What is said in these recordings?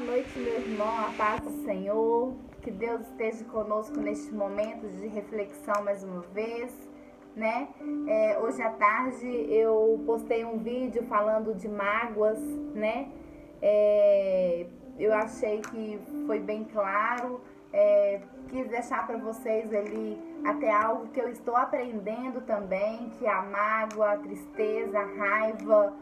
noite, meu irmão, a paz do Senhor, que Deus esteja conosco neste momento de reflexão mais uma vez, né? Hoje à tarde eu postei um vídeo falando de mágoas, né? Eu achei que foi bem claro, quis deixar para vocês ali até algo que eu estou aprendendo também, que é a mágoa, a tristeza, a raiva,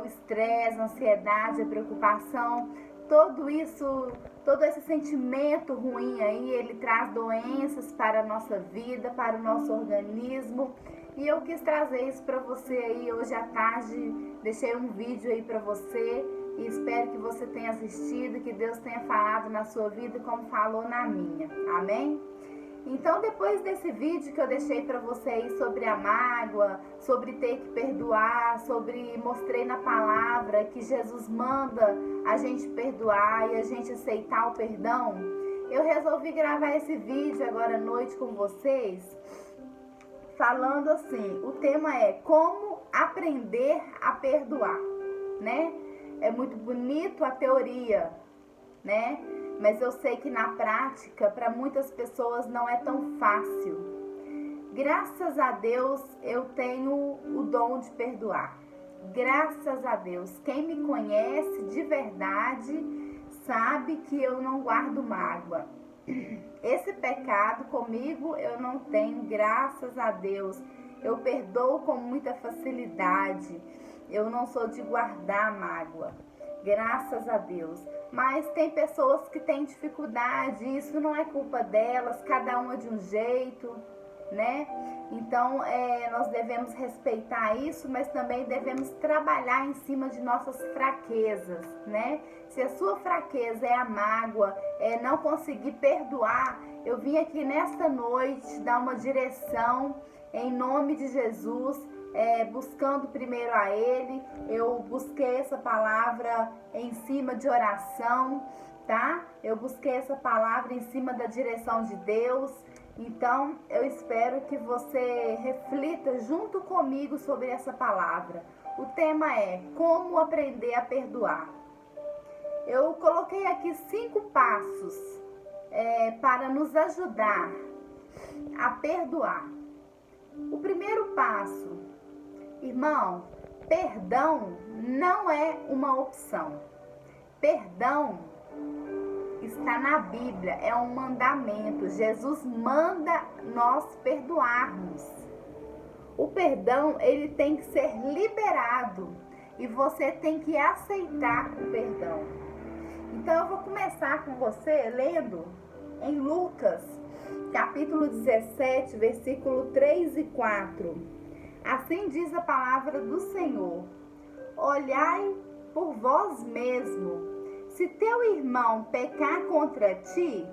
o estresse, a ansiedade, a preocupação, todo esse sentimento ruim aí, ele traz doenças para a nossa vida, para o nosso organismo. E eu quis trazer isso para você aí hoje à tarde, deixei um vídeo aí para você e espero que você tenha assistido, que Deus tenha falado na sua vida como falou na minha. Amém? Então, depois desse vídeo que eu deixei para vocês sobre a mágoa, sobre ter que perdoar, mostrei na palavra que Jesus manda a gente perdoar e a gente aceitar o perdão, eu resolvi gravar esse vídeo agora à noite com vocês, falando assim, o tema é como aprender a perdoar, né? É muito bonito a teoria, né? Mas eu sei que na prática, para muitas pessoas não é tão fácil. Graças a Deus, eu tenho o dom de perdoar. Graças a Deus. Quem me conhece de verdade sabe que eu não guardo mágoa. Esse pecado comigo eu não tenho, graças a Deus. Eu perdoo com muita facilidade. Eu não sou de guardar mágoa. Graças a Deus. Mas tem pessoas que têm dificuldade, isso não é culpa delas, cada uma de um jeito, né? Então, nós devemos respeitar isso, mas também devemos trabalhar em cima de nossas fraquezas, né? Se a sua fraqueza é a mágoa, é não conseguir perdoar, eu vim aqui nesta noite dar uma direção em nome de Jesus, buscando primeiro a Ele. Eu busquei essa palavra em cima de oração, tá? Eu busquei essa palavra em cima da direção de Deus. Então, eu espero que você reflita junto comigo sobre essa palavra. O tema é como aprender a perdoar. Eu coloquei aqui 5 passos para nos ajudar a perdoar. O primeiro passo, irmão, perdão não é uma opção. Perdão está na Bíblia, é um mandamento. Jesus manda nós perdoarmos. O perdão, ele tem que ser liberado e você tem que aceitar o perdão. Então eu vou começar com você lendo em Lucas, capítulo 17, versículo 3 e 4. Assim diz a palavra do Senhor: olhai por vós mesmo. Se teu irmão pecar contra ti,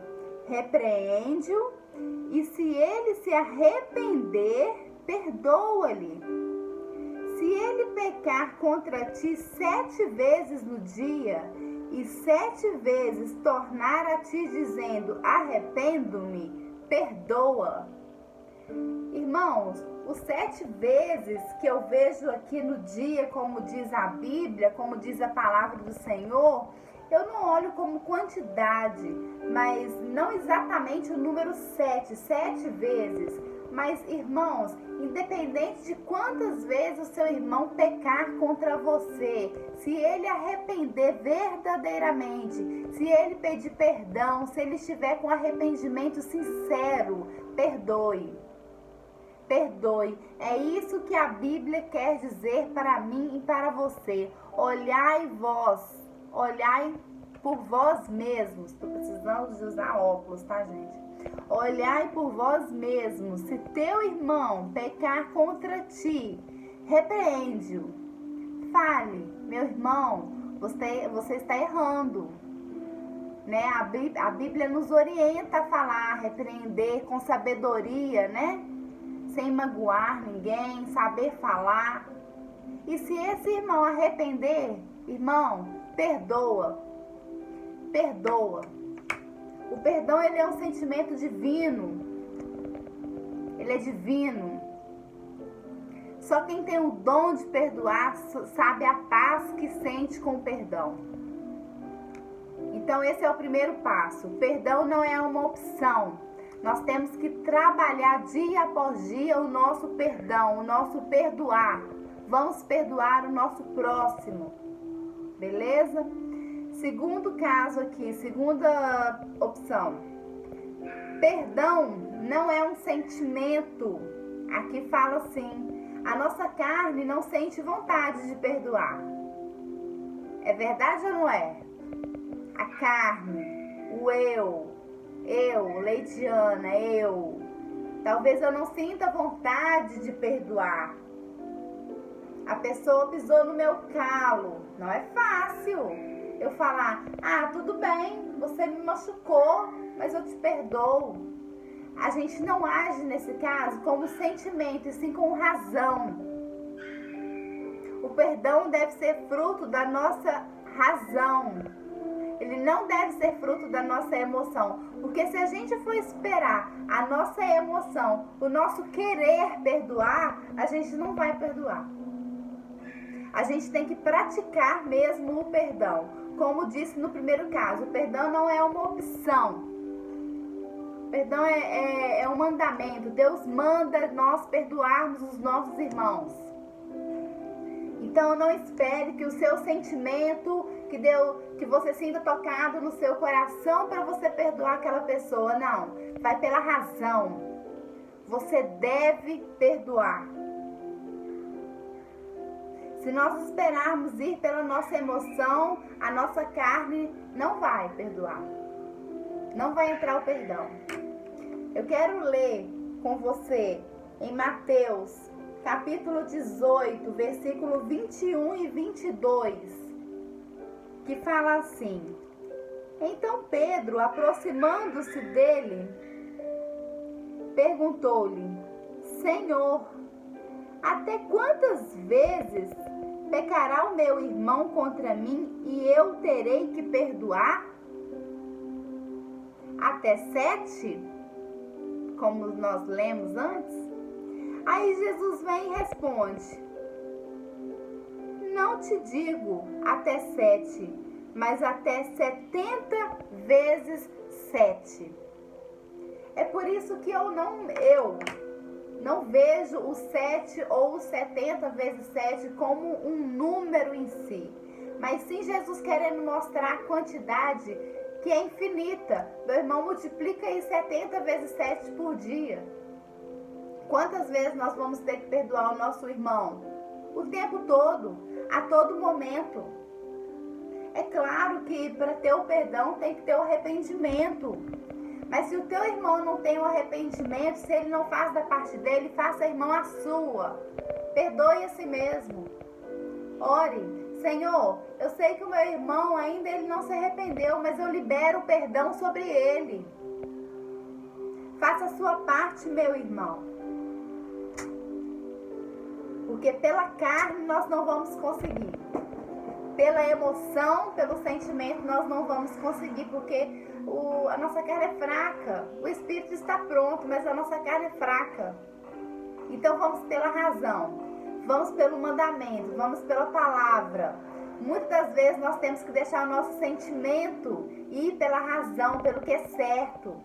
repreende-o, e se ele se arrepender, perdoa-lhe. Se ele pecar contra ti 7 vezes no dia, e 7 vezes tornar a ti dizendo, arrependo-me, perdoa. Irmãos, os 7 vezes que eu vejo aqui no dia, como diz a Bíblia, como diz a palavra do Senhor, eu não olho como quantidade, mas não exatamente o número 7 vezes. Mas, irmãos, independente de quantas vezes o seu irmão pecar contra você, se ele arrepender verdadeiramente, se ele pedir perdão, se ele estiver com arrependimento sincero, perdoe. Perdoe. É isso que a Bíblia quer dizer para mim e para você. Olhai por vós mesmos. Estou precisando de usar óculos, tá, gente? Olhai por vós mesmos. Se teu irmão pecar contra ti, repreende-o. Fale, meu irmão, você está errando. Né? A Bíblia nos orienta a falar, repreender com sabedoria, né? Sem magoar ninguém, saber falar. E se esse irmão arrepender, irmão, perdoa. Perdoa. O perdão, ele é um sentimento divino. Ele é divino. Só quem tem o dom de perdoar sabe a paz que sente com o perdão. Então esse é o primeiro passo. Perdão não é uma opção. Nós temos que trabalhar dia após dia o nosso perdão, o nosso perdoar. Vamos perdoar o nosso próximo. Beleza? Segundo caso aqui, segunda opção. Perdão não é um sentimento. Aqui fala assim: a nossa carne não sente vontade de perdoar. É verdade ou não é? A carne, o eu, Leidiana, talvez eu não sinta vontade de perdoar. A pessoa pisou no meu calo. Não é fácil eu falar: tudo bem, você me machucou, mas eu te perdoo. A gente não age nesse caso como sentimento, e sim com razão. O perdão deve ser fruto da nossa razão. Ele não deve ser fruto da nossa emoção. Porque se a gente for esperar a nossa emoção, o nosso querer perdoar, a gente não vai perdoar. A gente tem que praticar mesmo o perdão. Como disse no primeiro caso, o perdão não é uma opção. O perdão é um mandamento. Deus manda nós perdoarmos os nossos irmãos. Então não espere que o seu sentimento, que você sinta tocado no seu coração para você perdoar aquela pessoa. Não, vai pela razão. Você deve perdoar. Se nós esperarmos ir pela nossa emoção, a nossa carne não vai perdoar. Não vai entrar o perdão. Eu quero ler com você em Mateus, capítulo 18, versículo 21 e 22, que fala assim: Então Pedro, aproximando-se dele, perguntou-lhe: Senhor, até quantas vezes pecará o meu irmão contra mim e eu terei que perdoar? Até 7? Como nós lemos antes? Aí Jesus vem e responde: Não te digo até 7, mas até 70 vezes 7. É por isso que eu não vejo o 7 ou o 70 vezes 7 como um número em si, mas sim Jesus querendo mostrar a quantidade que é infinita. Meu irmão, multiplica aí 70 vezes 7 por dia. Quantas vezes nós vamos ter que perdoar o nosso irmão? O tempo todo, a todo momento. É claro que para ter o perdão tem que ter o arrependimento. Mas se o teu irmão não tem o arrependimento, se ele não faz da parte dele, faça, irmão, a sua. Perdoe a si mesmo. Ore: Senhor, eu sei que o meu irmão ainda ele não se arrependeu, mas eu libero o perdão sobre ele. Faça a sua parte, meu irmão. Porque pela carne nós não vamos conseguir. Pela emoção, pelo sentimento, nós não vamos conseguir, porque a nossa carne é fraca. O espírito está pronto, mas a nossa carne é fraca. Então vamos pela razão, vamos pelo mandamento, vamos pela palavra. Muitas das vezes nós temos que deixar o nosso sentimento ir pela razão, pelo que é certo.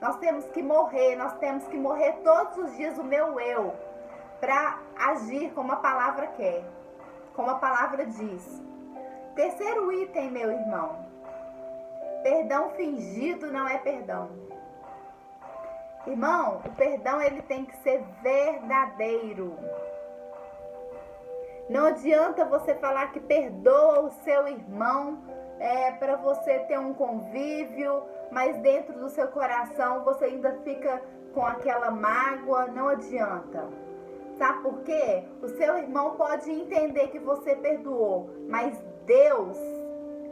Nós temos que morrer todos os dias o meu eu, para agir como a palavra quer, como a palavra diz. Terceiro item, meu irmão: perdão fingido não é perdão. Irmão, o perdão ele tem que ser verdadeiro. Não adianta você falar que perdoa o seu irmão para você ter um convívio, mas dentro do seu coração você ainda fica com aquela mágoa. Não adianta. Sabe por quê? O seu irmão pode entender que você perdoou, mas Deus,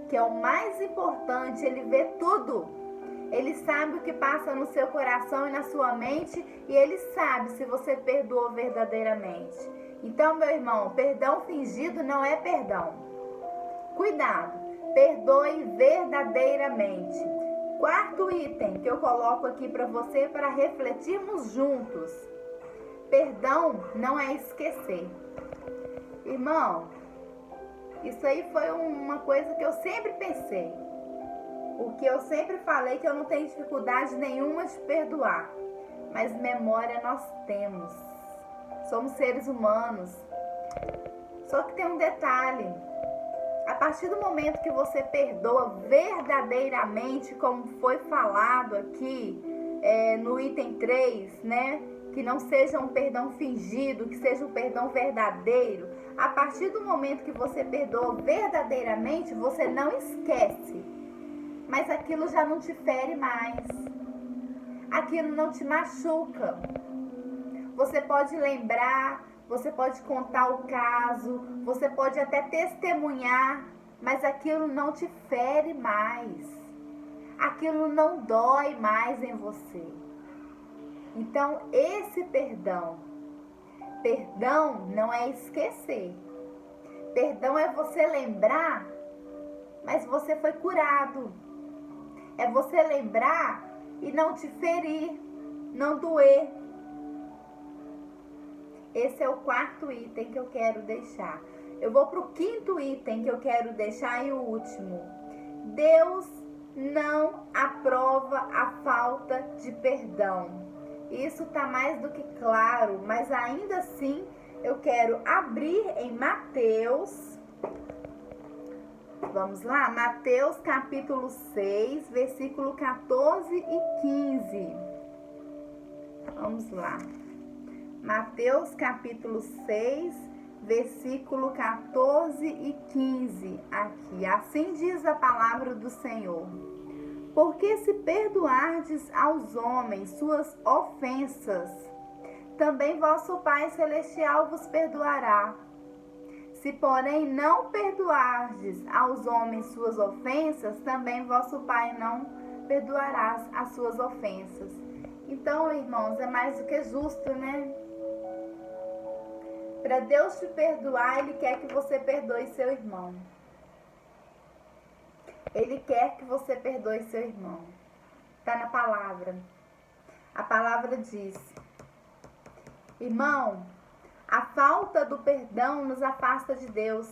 que é o mais importante, ele vê tudo. Ele sabe o que passa no seu coração e na sua mente, e ele sabe se você perdoou verdadeiramente. Então, meu irmão, perdão fingido não é perdão. Cuidado, perdoe verdadeiramente. Quarto item que eu coloco aqui para você, para refletirmos juntos: perdão não é esquecer. Irmão, isso aí foi uma coisa que eu sempre pensei. O que eu sempre falei que eu não tenho dificuldade nenhuma de perdoar, mas memória nós temos. Somos seres humanos. Só que tem um detalhe. A partir do momento que você perdoa verdadeiramente, como foi falado aqui no item 3, né? Que não seja um perdão fingido, que seja um perdão verdadeiro. A partir do momento que você perdoa verdadeiramente, você não esquece. Mas aquilo já não te fere mais. Aquilo não te machuca. Você pode lembrar, você pode contar o caso, você pode até testemunhar, mas aquilo não te fere mais. Aquilo não dói mais em você. Então, esse perdão não é esquecer. Perdão é você lembrar, mas você foi curado. É você lembrar e não te ferir, não doer. Esse é o 4º item que eu quero deixar. Eu vou para o 5º item que eu quero deixar e o último. Deus não aprova a falta de perdão. Isso está mais do que claro, mas ainda assim eu quero abrir em Mateus. Vamos lá? Mateus capítulo 6, versículo 14 e 15. Vamos lá. Mateus capítulo 6, versículo 14 e 15. Aqui, assim diz a palavra do Senhor. Porque se perdoardes aos homens suas ofensas, também vosso Pai Celestial vos perdoará. Se, porém, não perdoardes aos homens suas ofensas, também vosso Pai não perdoará as suas ofensas. Então, irmãos, é mais do que justo, né? Para Deus te perdoar, Ele quer que você perdoe seu irmão. Ele quer que você perdoe seu irmão. Está na palavra. A palavra diz: irmão, a falta do perdão nos afasta de Deus.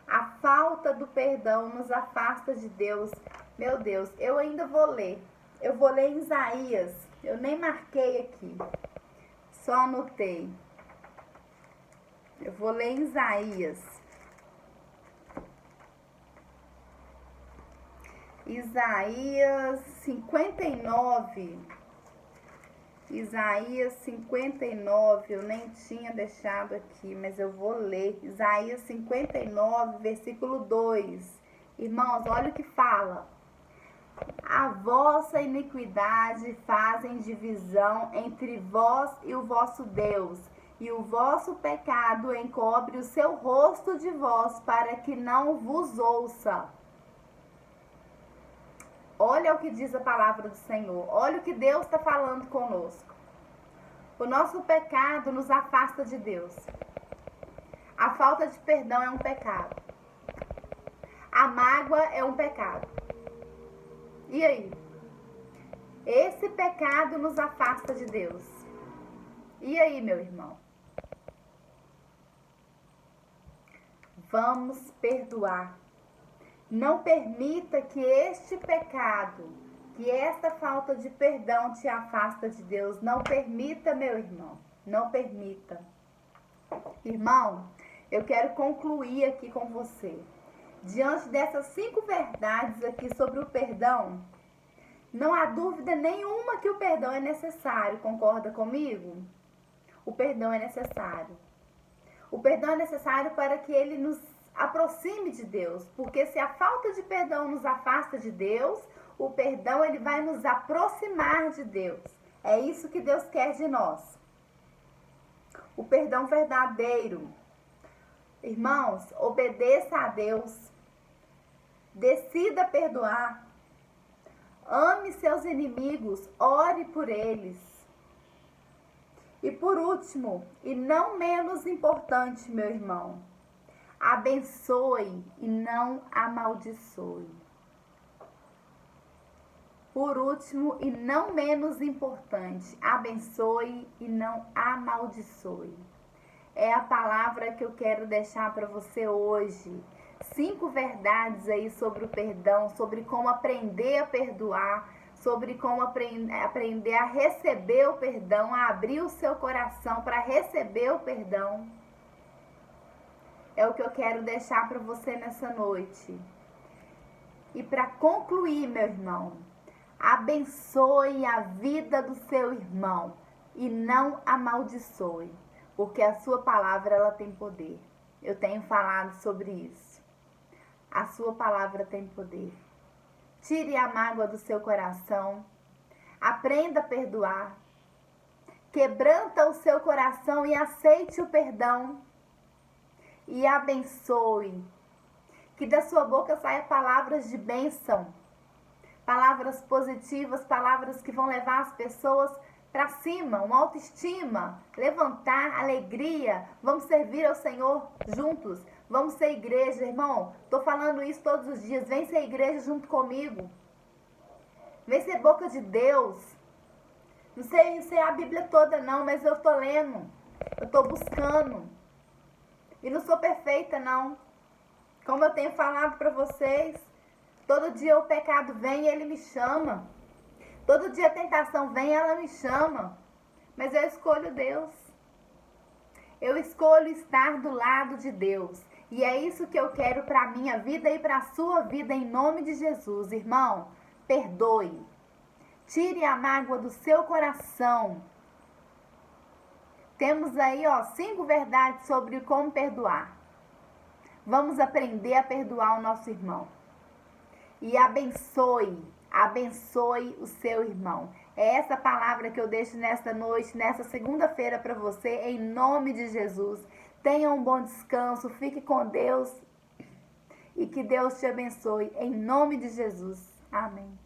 A falta do perdão nos afasta de Deus. Meu Deus, eu ainda vou ler. Eu vou ler em Isaías. Eu nem marquei aqui. Só anotei. Eu vou ler em Isaías. Isaías 59. Isaías 59, eu nem tinha deixado aqui, mas eu vou ler. Isaías 59, versículo 2. Irmãos, olha o que fala. A vossa iniquidade fazem divisão entre vós e o vosso Deus, e o vosso pecado encobre o seu rosto de vós, para que não vos ouça. Olha o que diz a palavra do Senhor. Olha o que Deus está falando conosco. O nosso pecado nos afasta de Deus. A falta de perdão é um pecado. A mágoa é um pecado. E aí? Esse pecado nos afasta de Deus. E aí, meu irmão? Vamos perdoar. Não permita que este pecado, que esta falta de perdão te afasta de Deus. Não permita, meu irmão. Não permita. Irmão, eu quero concluir aqui com você. Diante dessas 5 verdades aqui sobre o perdão, não há dúvida nenhuma que o perdão é necessário. Concorda comigo? O perdão é necessário. O perdão é necessário para que ele nos aproxime de Deus, porque se a falta de perdão nos afasta de Deus, o perdão ele vai nos aproximar de Deus. É isso que Deus quer de nós. O perdão verdadeiro. Irmãos, obedeça a Deus. Decida perdoar. Ame seus inimigos, ore por eles. E por último, e não menos importante, meu irmão, abençoe e não amaldiçoe. Por último e não menos importante, abençoe e não amaldiçoe. É a palavra que eu quero deixar para você hoje. 5 verdades aí sobre o perdão, sobre como aprender a perdoar, sobre como aprender a receber o perdão, a abrir o seu coração para receber o perdão. É o que eu quero deixar para você nessa noite. E para concluir, meu irmão, abençoe a vida do seu irmão e não amaldiçoe, porque a sua palavra ela tem poder. Eu tenho falado sobre isso. A sua palavra tem poder. Tire a mágoa do seu coração. Aprenda a perdoar. Quebranta o seu coração e aceite o perdão. E abençoe. Que da sua boca saia palavras de bênção. Palavras positivas, palavras que vão levar as pessoas para cima, uma autoestima, levantar, alegria. Vamos servir ao Senhor juntos. Vamos ser igreja, irmão. Tô falando isso todos os dias. Vem ser igreja junto comigo. Vem ser boca de Deus. Não sei a Bíblia toda não, mas eu tô lendo. Eu tô buscando. E não sou perfeita não. Como eu tenho falado para vocês, todo dia o pecado vem e ele me chama. Todo dia a tentação vem e ela me chama. Mas eu escolho Deus. Eu escolho estar do lado de Deus. E é isso que eu quero para a minha vida e para a sua vida, em nome de Jesus. Irmão, perdoe. Tire a mágoa do seu coração. Temos aí, 5 verdades sobre como perdoar. Vamos aprender a perdoar o nosso irmão. E abençoe o seu irmão. É essa palavra que eu deixo nesta noite, nessa segunda-feira para você, em nome de Jesus. Tenha um bom descanso, fique com Deus e que Deus te abençoe, em nome de Jesus. Amém.